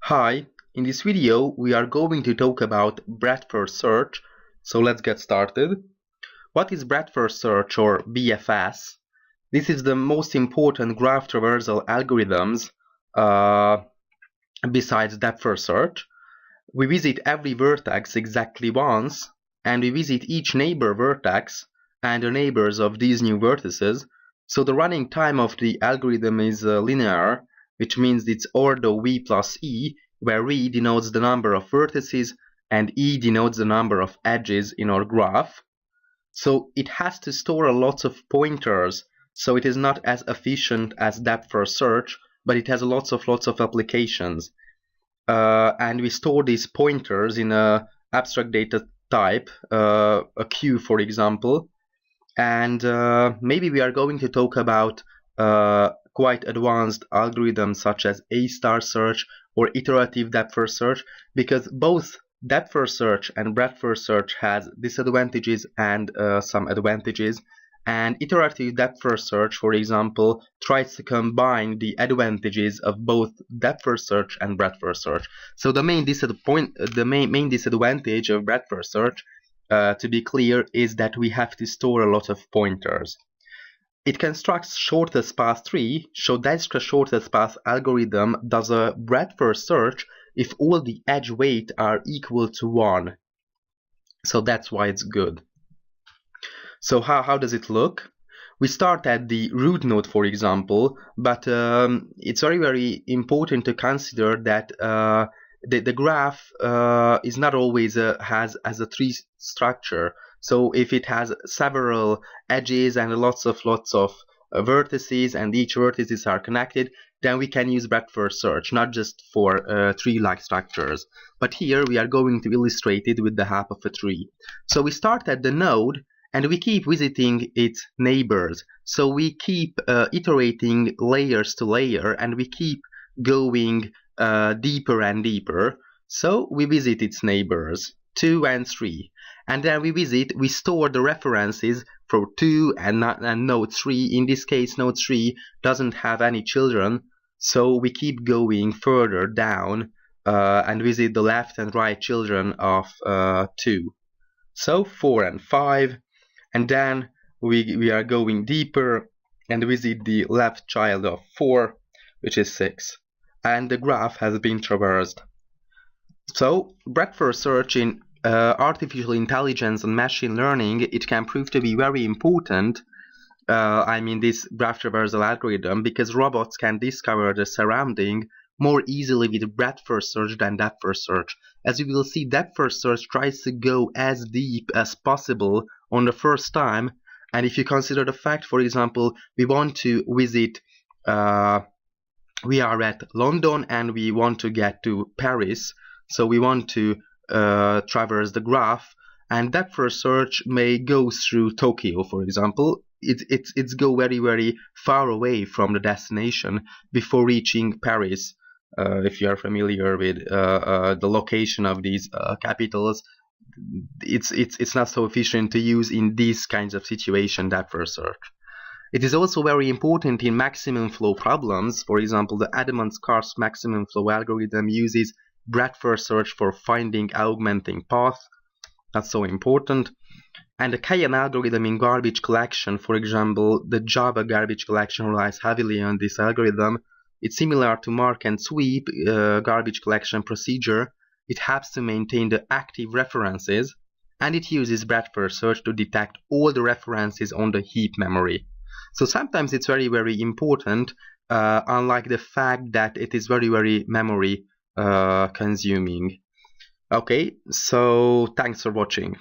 Hi, in this video we are going to talk about breadth-first search, so let's get started. What is breadth-first search, or BFS? This is the most important graph traversal algorithms besides depth-first search. We visit every vertex exactly once, and we visit each neighbor vertex and the neighbors of these new vertices, so the running time of the algorithm is linear, which means it's ordo v plus e, where v denotes the number of vertices and e denotes the number of edges in our graph. So it has to store a lot of pointers, so it is not as efficient as depth-first search, but it has lots of applications. And we store these pointers in a abstract data type, a queue, for example. And maybe we are going to talk about quite advanced algorithms such as A-star search or iterative depth-first search, because both depth-first search and breadth-first search has disadvantages and some advantages. And iterative depth-first search, for example, tries to combine the advantages of both depth-first search and breadth-first search. So the main disadvantage of breadth-first search, to be clear, is that we have to store a lot of pointers. It constructs shortest path tree, so Dijkstra shortest path algorithm does a breadth-first search if all the edge weight are equal to 1. So that's why it's good. So how does it look? We start at the root node, for example, but it's very important to consider that the graph is not always has a tree structure. So if it has several edges and lots of vertices, and each vertices are connected, then we can use breadth-first search, not just for tree-like structures. But here we are going to illustrate it with the help of a tree. So we start at the node, and we keep visiting its neighbors. So we keep iterating layers to layer, and we keep going deeper and deeper. So we visit its neighbors, 2 and 3. And then we store the references for 2 and node 3. In this case, node 3 doesn't have any children, so we keep going further down and visit the left and right children of 2. So 4 and 5. And then we are going deeper and visit the left child of 4, which is 6. And the graph has been traversed. So breadth-first search in artificial intelligence and machine learning, it can prove to be very important. This graph traversal algorithm, because robots can discover the surrounding more easily with breadth-first search than depth-first search. As you will see, depth-first search tries to go as deep as possible on the first time, and if you consider the fact, for example, we want to visit, we are at London and we want to get to Paris, so we want to traverse the graph, and depth-first search may go through Tokyo, for example. It's go very far away from the destination before reaching Paris. If you are familiar with the location of these capitals, it's not so efficient to use in these kinds of situations depth-first search. It is also very important in maximum flow problems. For example, the Edmonds-Karp maximum flow algorithm uses breadth-first search for finding augmenting path. Not so important. And the KN algorithm in garbage collection, for example, the Java garbage collection relies heavily on this algorithm. It's similar to mark and sweep garbage collection procedure. It helps to maintain the active references, and it uses breadth-first search to detect all the references on the heap memory. So sometimes it's very important, unlike the fact that it is very memory consuming. Okay, so thanks for watching.